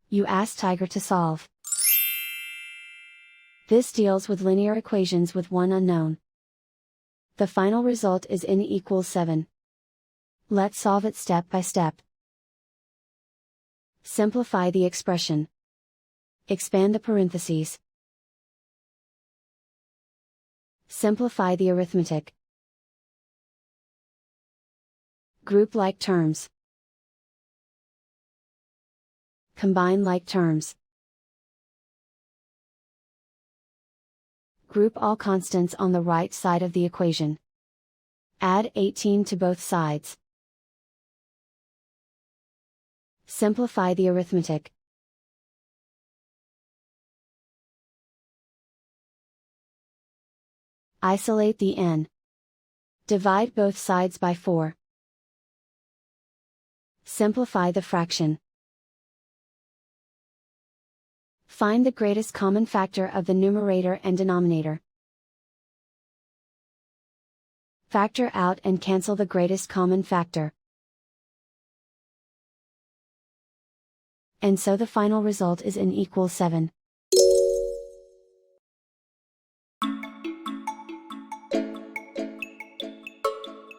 You ask Tiger to solve. This deals with linear equations with one unknown. The final result is n equals 7. Let's solve it step by step. Simplify the expression. Expand the parentheses. Simplify the arithmetic. Group like terms. Combine like terms. Group all constants on the right side of the equation. Add 18 to both sides. Simplify the arithmetic. Isolate the n. Divide both sides by 4. Simplify the fraction. Find the greatest common factor of the numerator and denominator. Factor out and cancel the greatest common factor. And so the final result is n equals 7.